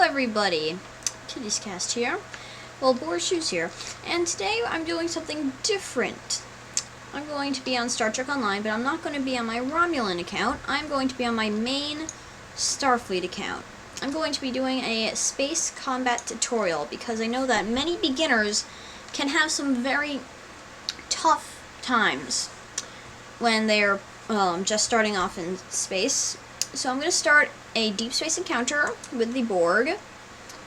everybody, Kitty's Cast here. Well, Borshoes here, and today I'm doing something different. I'm going to be on Star Trek Online, but I'm not going to be on my Romulan account. I'm going to be on my main Starfleet account. I'm going to be doing a space combat tutorial because I know that many beginners can have some very tough times when they're just starting off in space. So I'm going to start a deep space encounter with the Borg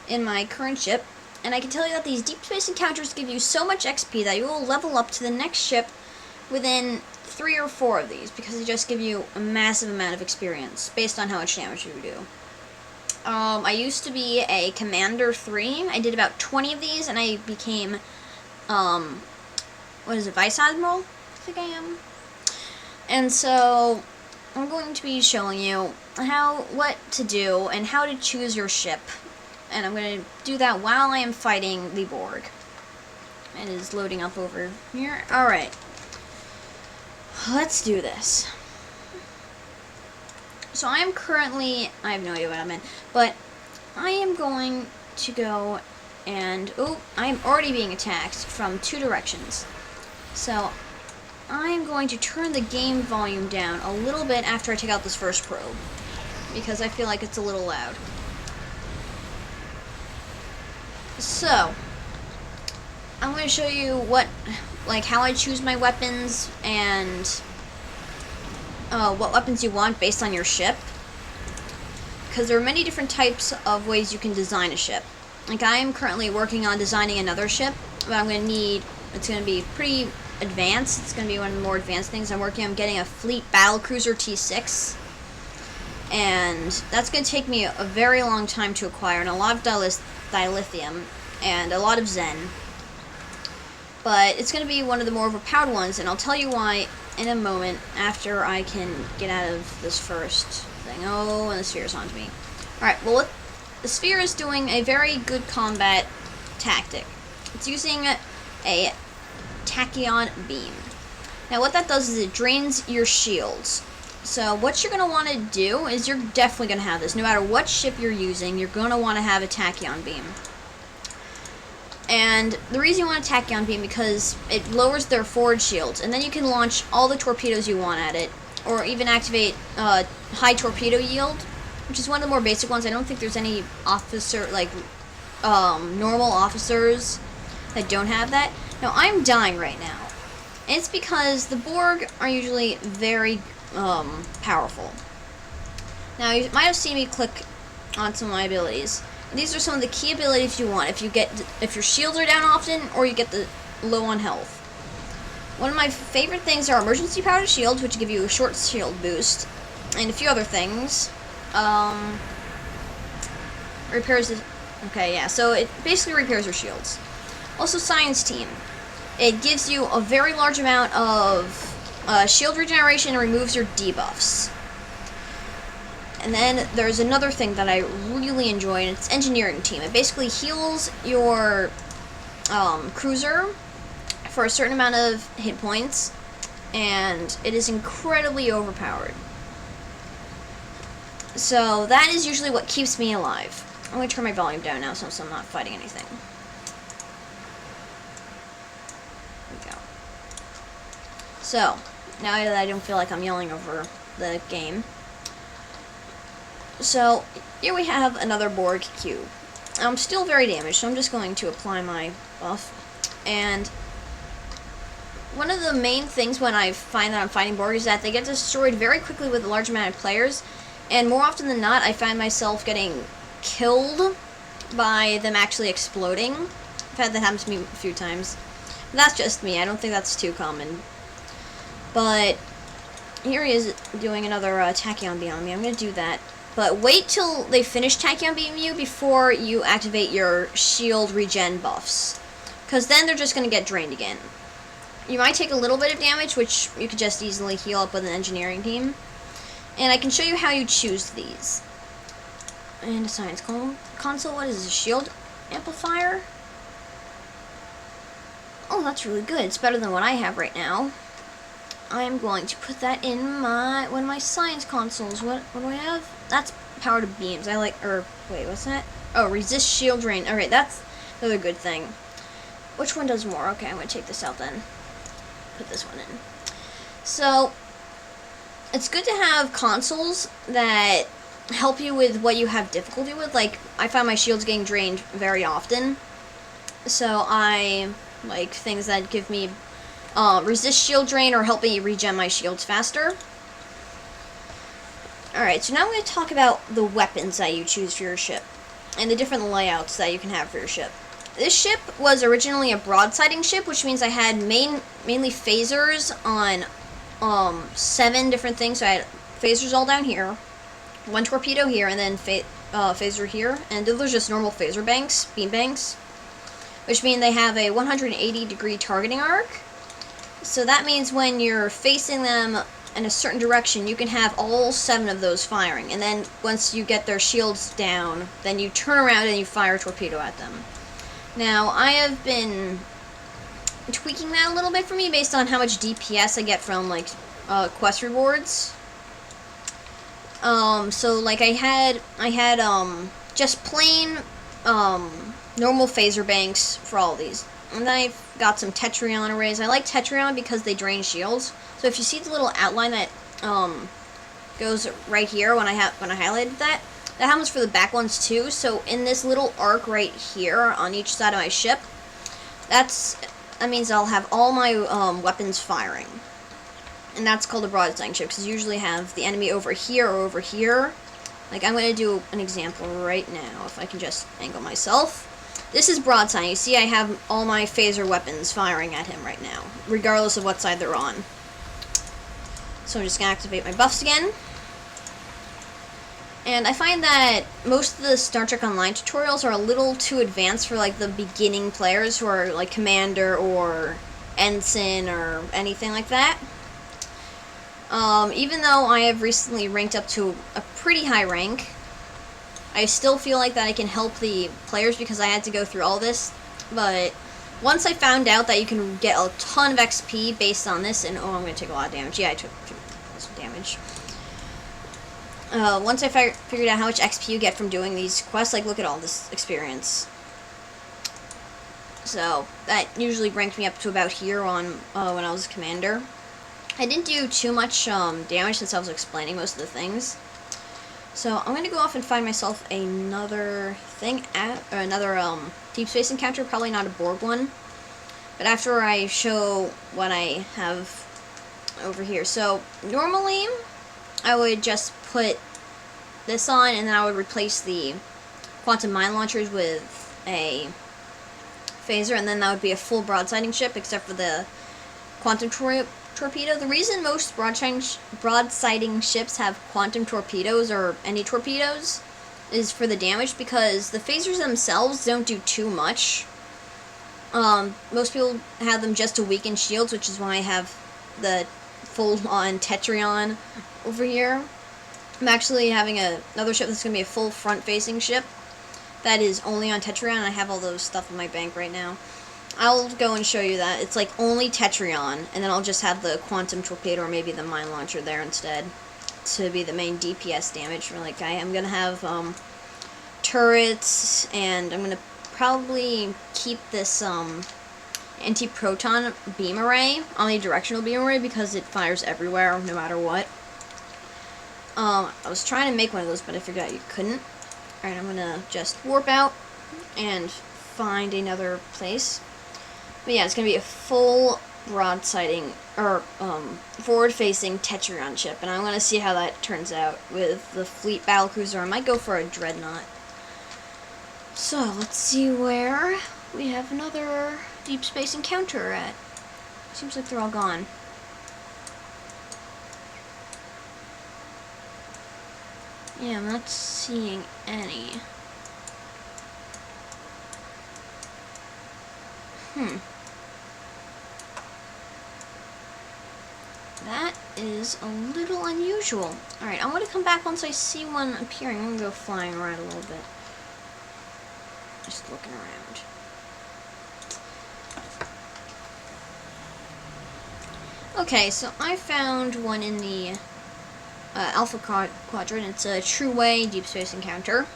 in my current ship, and I can tell you that these deep space encounters give you so much XP that you will level up to the next ship within 3 or 4 of these, because they just give you a massive amount of experience based on how much damage you do. I used to be a Commander 3. I did about 20 of these, and I became, Vice Admiral? I think I am. And so I'm going to be showing you what to do and how to choose your ship. And I'm going to do that while I am fighting the Borg. It is loading up over here. Alright. Let's do this. So I am currently, I have no idea what I'm in, but I am going to go and, I am already being attacked from 2 directions. So I am going to turn the game volume down a little bit after I take out this first probe, because I feel like it's a little loud. So I'm going to show you how I choose my weapons and what weapons you want based on your ship, because there are many different types of ways you can design a ship. Like, I am currently working on designing another ship, but it's going to be pretty advanced. It's going to be one of the more advanced things I'm working on. I'm getting a Fleet Battlecruiser T6, and that's going to take me a very long time to acquire, and a lot of dilithium and a lot of Zen. But it's going to be one of the more overpowered ones, and I'll tell you why in a moment after I can get out of this first thing. Oh, and the sphere's onto me. Alright, well, the sphere is doing a very good combat tactic. It's using a tachyon beam. Now, what that does is it drains your shields. So what you're going to want to do is you're definitely going to have this. No matter what ship you're using, you're going to want to have a tachyon beam. And the reason you want a tachyon beam because it lowers their forward shields, and then you can launch all the torpedoes you want at it, or even activate high torpedo yield, which is one of the more basic ones. I don't think there's any normal officers that don't have that. Now, I'm dying right now. And it's because the Borg are usually very powerful. Now, you might have seen me click on some of my abilities. These are some of the key abilities you want if your shields are down often, or you get the low on health. One of my favorite things are emergency power to shields, which give you a short shield boost, and a few other things. Repairs the... Okay, yeah, so it basically repairs your shields. Also, Science Team. It gives you a very large amount of shield regeneration and removes your debuffs. And then there's another thing that I really enjoy, and it's Engineering Team. It basically heals your cruiser for a certain amount of hit points, and it is incredibly overpowered. So that is usually what keeps me alive. I'm going to turn my volume down now since I'm not fighting anything. There we go. So, now that I don't feel like I'm yelling over the game. So, here we have another Borg cube. I'm still very damaged, so I'm just going to apply my buff. And one of the main things when I find that I'm fighting Borg is that they get destroyed very quickly with a large amount of players. And more often than not, I find myself getting killed by them actually exploding. I've had that happen to me a few times. But that's just me. I don't think that's too common. But here he is doing another tachyon beam on me. I'm going to do that. But wait till they finish tachyon beaming you before you activate your shield regen buffs, because then they're just going to get drained again. You might take a little bit of damage, which you could just easily heal up with an Engineering Team. And I can show you how you choose these. And a Science Console. What is this? A shield amplifier? Oh, that's really good. It's better than what I have right now. I'm going to put that in one of my Science Consoles. What do I have? That's power to beams. I like, or wait, what's that? Oh, resist shield drain. Alright, that's another good thing. Which one does more? Okay, I'm going to take this out then. Put this one in. So, it's good to have consoles that help you with what you have difficulty with. Like, I find my shields getting drained very often. So, I like things that give me resist shield drain or help me regen my shields faster. Alright, so now I'm going to talk about the weapons that you choose for your ship and the different layouts that you can have for your ship. This ship was originally a broadsiding ship, which means I had mainly phasers on 7 different things. So I had phasers all down here, 1 torpedo here, and then phaser here, and those are just normal phaser banks, beam banks, which mean they have a 180-degree targeting arc. So that means when you're facing them in a certain direction, you can have all 7 of those firing, and then once you get their shields down, then you turn around and you fire a torpedo at them. Now, I have been tweaking that a little bit for me based on how much DPS I get from, like, quest rewards. So, like, I had just plain, normal phaser banks for all these. And then I've got some Tetryon arrays. I like Tetryon because they drain shields. So if you see the little outline that, goes right here when I highlighted that, that happens for the back ones too. So in this little arc right here on each side of my ship, that means I'll have all my weapons firing. And that's called a broadside ship, because you usually have the enemy over here or over here. Like, I'm going to do an example right now, if I can just angle myself. This is broadside. You see I have all my phaser weapons firing at him right now, regardless of what side they're on. So I'm just going to activate my buffs again. And I find that most of the Star Trek Online tutorials are a little too advanced for, like, the beginning players who are, like, Commander or Ensign or anything like that. Even though I have recently ranked up to a pretty high rank, I still feel like that I can help the players because I had to go through all this. But once I found out that you can get a ton of XP based on this, and oh, I'm going to take a lot of damage. Yeah, I took some damage. Once I figured out how much XP you get from doing these quests, like, look at all this experience. So, that usually ranked me up to about here on when I was Commander. I didn't do too much damage since I was explaining most of the things. So, I'm going to go off and find myself another thing, another deep space encounter, probably not a Borg one. But after I show what I have over here. So, normally, I would just put this on, and then I would replace the quantum mine launchers with a phaser, and then that would be a full broadsiding ship, except for the quantum torpedo. The reason most broadsiding ships have quantum torpedoes, or any torpedoes, is for the damage, because the phasers themselves don't do too much. Most people have them just to weaken shields, which is why I have the full-on Tetryon over here. I'm actually having another ship that's going to be a full front-facing ship that is only on Tetryon, and I have all those stuff in my bank right now. I'll go and show you that. It's like only Tetryon, and then I'll just have the quantum torpedo or maybe the mine launcher there instead to be the main DPS damage. Like, I am going to have turrets, and I'm going to probably keep this anti-proton beam array, omnidirectional beam array, because it fires everywhere no matter what. I was trying to make one of those, but I figured out you couldn't. Alright, I'm gonna just warp out and find another place. But yeah, it's gonna be a full broadsiding, or forward-facing Tetryon ship, and I'm gonna see how that turns out with the fleet battlecruiser. I might go for a dreadnought. So, let's see where we have another deep space encounter at. Seems like they're all gone. Yeah, I'm not seeing any. That is a little unusual. Alright, I'm going to come back once I see one appearing. I'm going to go flying around a little bit. Just looking around. Okay, so I found one in the Alpha Quadrant. It's a true way deep space encounter.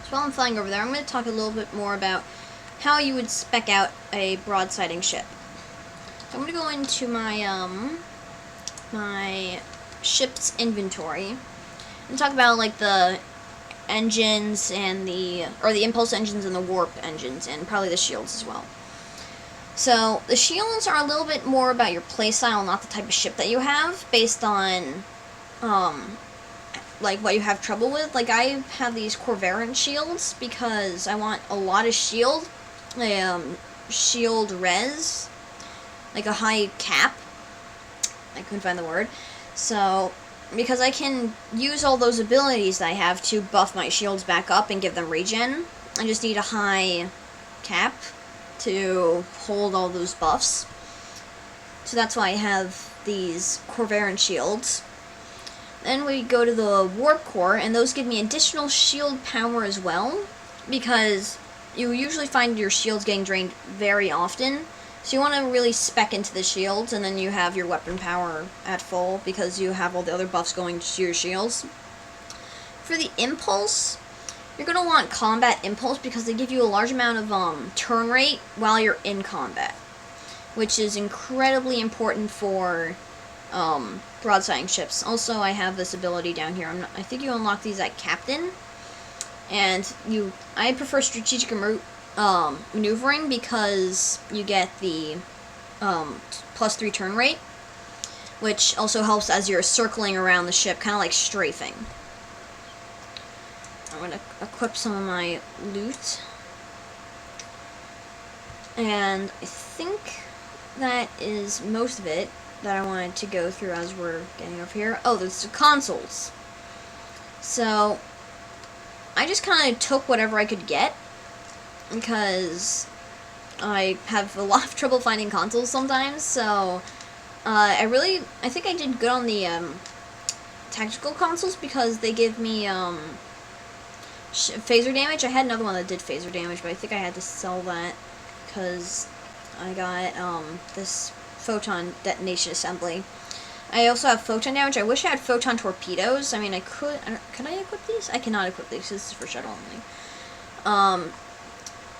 So while I'm flying over there, I'm going to talk a little bit more about how you would spec out a broadsiding ship. So I'm going to go into my my ship's inventory and talk about like the engines and the impulse engines and the warp engines, and probably the shields as well. So the shields are a little bit more about your playstyle, not the type of ship that you have, based on like what you have trouble with. Like I have these Corvairant shields because I want a lot of shield, shield res, like a high cap. I couldn't find the word. So because I can use all those abilities that I have to buff my shields back up and give them regen, I just need a high cap to hold all those buffs. So that's why I have these Corvairant shields. Then we go to the Warp Core, and those give me additional shield power as well, because you usually find your shields getting drained very often. So you want to really spec into the shields, and then you have your weapon power at full, because you have all the other buffs going to your shields. For the Impulse, you're going to want Combat Impulse, because they give you a large amount of turn rate while you're in combat, which is incredibly important for broadsiding ships. Also, I have this ability down here. I think you unlock these at Captain, and I prefer strategic maneuvering because you get the +3 turn rate, which also helps as you're circling around the ship, kind of like strafing. I'm going to equip some of my loot, and I think that is most of it that I wanted to go through as we're getting over here. Oh, there's the consoles. So I just kind of took whatever I could get, because I have a lot of trouble finding consoles sometimes. So I think I did good on the tactical consoles, because they give me phaser damage. I had another one that did phaser damage, but I think I had to sell that because I got this photon detonation assembly. I also have photon damage. I wish I had photon torpedoes. I mean, can I equip these? I cannot equip these. This is for shuttle only.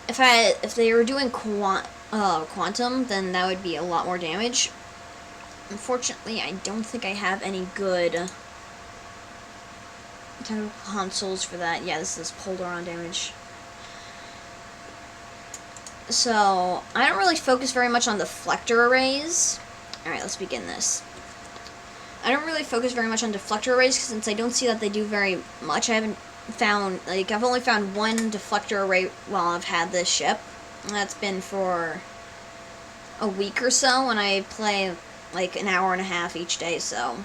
If they were doing quantum, then that would be a lot more damage. Unfortunately, I don't think I have any good consoles for that. Yeah, this is Poldaron damage. So I don't really focus very much on deflector arrays. Alright, let's begin this. I don't really focus very much on deflector arrays, since I don't see that they do very much. I haven't found, like, I've only found one deflector array while I've had this ship. And that's been for a week or so, and I play like an hour and a half each day, so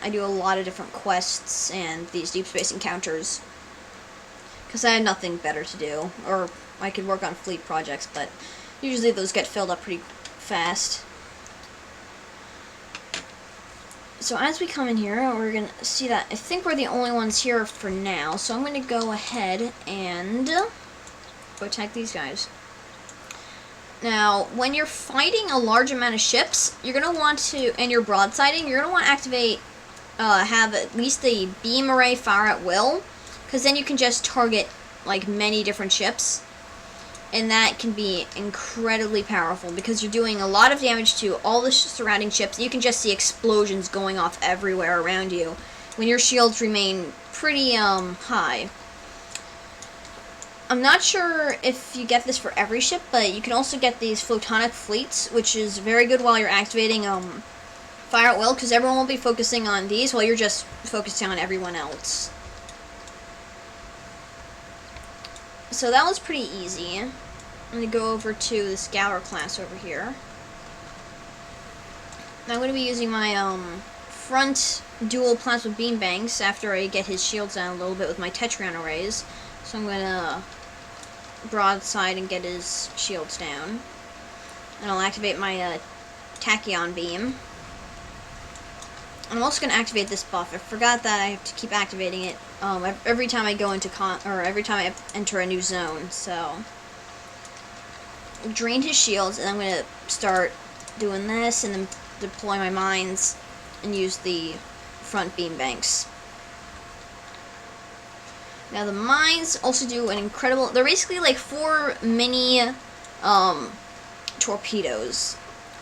I do a lot of different quests and these deep space encounters, because I had nothing better to do, or I could work on fleet projects, but usually those get filled up pretty fast. So as we come in here, we're going to see that I think we're the only ones here for now, so I'm going to go ahead and go attack these guys. Now, when you're fighting a large amount of ships, you're going to want to, and you're broadsiding, you're going to want to activate, have at least a beam array fire at will, because then you can just target like many different ships. And that can be incredibly powerful, because you're doing a lot of damage to all the surrounding ships. You can just see explosions going off everywhere around you when your shields remain pretty high. I'm not sure if you get this for every ship, but you can also get these photonic fleets, which is very good while you're activating fire at will, because everyone will be focusing on these while you're just focusing on everyone else. So that was pretty easy. I'm going to go over to this Galler class over here. Now I'm going to be using my front dual plasma beam banks after I get his shields down a little bit with my Tetrion arrays. So I'm going to broadside and get his shields down. And I'll activate my Tachyon beam. And I'm also going to activate this buff. I forgot that I have to keep activating it every time I go into every time I enter a new zone. So drain his shields, and I'm going to start doing this and then deploy my mines and use the front beam banks. Now the mines also do an incredible, they're basically like 4 mini torpedoes,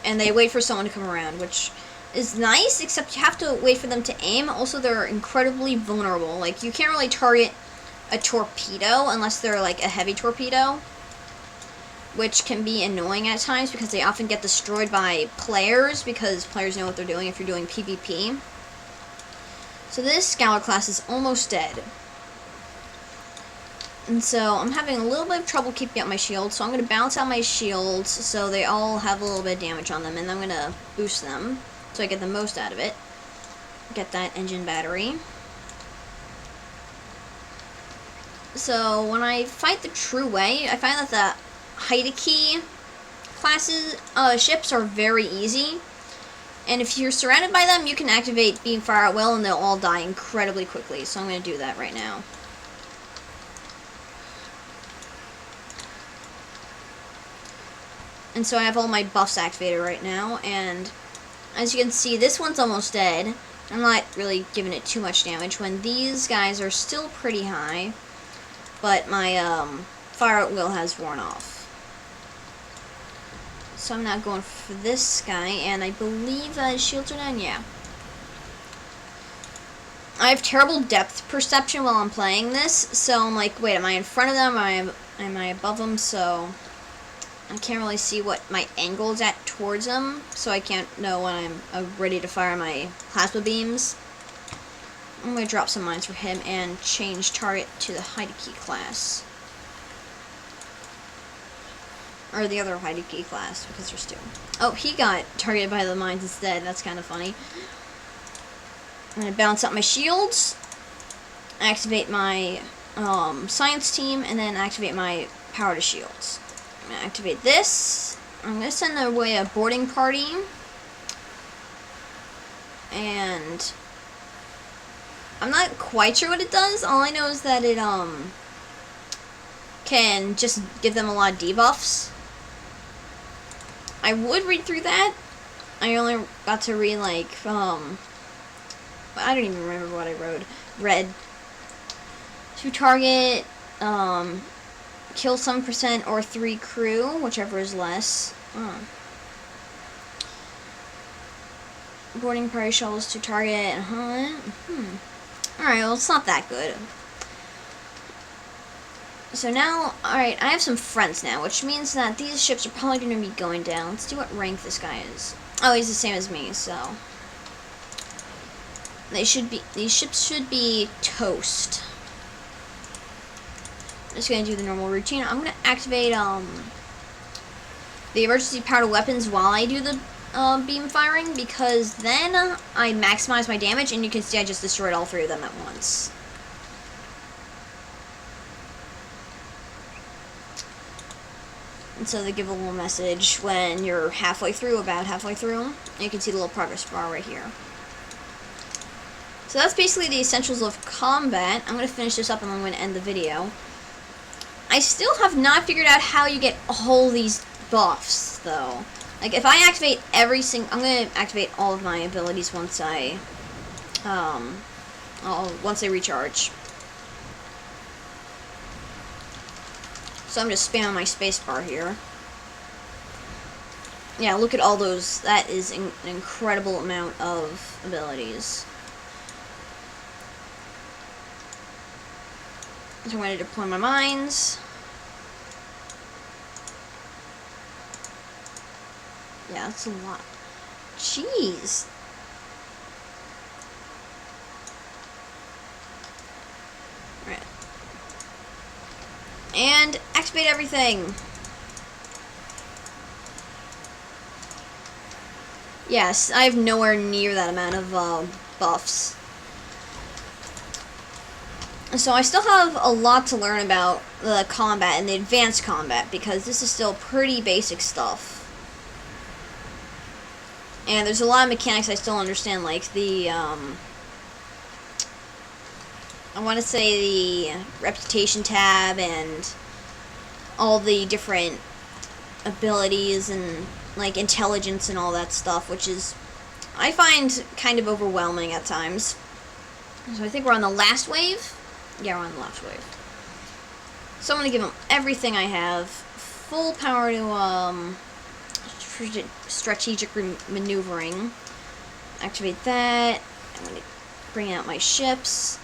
and they wait for someone to come around, which is nice, except you have to wait for them to aim. Also, they're incredibly vulnerable. Like, you can't really target a torpedo unless they're like a heavy torpedo, which can be annoying at times because they often get destroyed by players, because players know what they're doing if you're doing PvP. So this Scholar class is almost dead. And so I'm having a little bit of trouble keeping up my shields, so I'm going to balance out my shields so they all have a little bit of damage on them, and I'm going to boost them so I get the most out of it. Get that engine battery. So when I fight the true way, I find that the Heideki classes ships are very easy, and if you're surrounded by them, you can activate Beam Fire at will and they'll all die incredibly quickly. So I'm going to do that right now. And so I have all my buffs activated right now, and as you can see, this one's almost dead. I'm not really giving it too much damage when these guys are still pretty high, but my fire at will has worn off. So I'm not going for this guy, and I believe his shields are done, yeah. I have terrible depth perception while I'm playing this, so I'm like, wait, am I in front of them, am I above them? So I can't really see what my angle is at towards them, so I can't know when I'm ready to fire my plasma beams. I'm going to drop some mines for him and change target to the Heideki class. Or the other Heideki class, because there's 2. Oh, he got targeted by the mines instead. That's kind of funny. I'm going to balance out my shields, activate my science team, and then activate my power to shields. I'm going to activate this. I'm going to send away a boarding party. And I'm not quite sure what it does. All I know is that it can just give them a lot of debuffs. I would read through that. I only got to read like I don't even remember what I wrote. Read to target kill some % or 3 crew, whichever is less. Boarding party shuttles to target. Alright, well, it's not that good. So now, alright, I have some friends now, which means that these ships are probably going to be going down. Let's see what rank this guy is. Oh, he's the same as me, so these ships should be toast. I'm just going to do the normal routine. I'm going to activate the emergency powered weapons while I do the beam firing, because then I maximize my damage, and you can see I just destroyed all 3 of them at once. And so they give a little message when you're halfway through, about halfway through. And you can see the little progress bar right here. So that's basically the essentials of combat. I'm going to finish this up and I'm going to end the video. I still have not figured out how you get all these buffs, though. Like, if I activate every single... I'm going to activate all of my abilities once I recharge. So I'm just spamming my spacebar here. Yeah, look at all those. That is an incredible amount of abilities. So I'm going to deploy my mines. Yeah, that's a lot. Jeez. Alright. And activate everything. Yes, I have nowhere near that amount of buffs. So I still have a lot to learn about the combat and the advanced combat, because this is still pretty basic stuff. And there's a lot of mechanics I still understand, like the, I want to say the reputation tab and all the different abilities and, like, intelligence and all that stuff, which is I find kind of overwhelming at times. So I think we're on the last wave. Yeah, we're on the last wave. So I'm gonna give them everything I have. Full power to strategic maneuvering. Activate that. I'm gonna bring out my ships.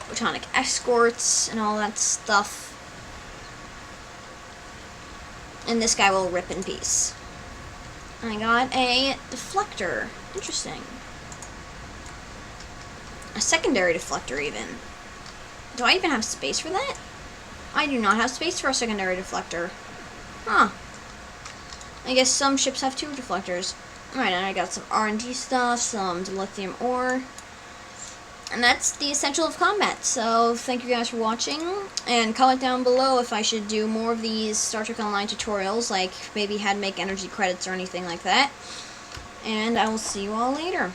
Photonic escorts and all that stuff. And this guy will rip in peace. I got a deflector. Interesting. A secondary deflector, even. Do I even have space for that? I do not have space for a secondary deflector. Huh. I guess some ships have 2 deflectors. Alright, and I got some RNG stuff, some lithium ore. And that's the essential of combat. So, thank you guys for watching. And comment down below if I should do more of these Star Trek Online tutorials, like maybe how to make energy credits or anything like that. And I will see you all later.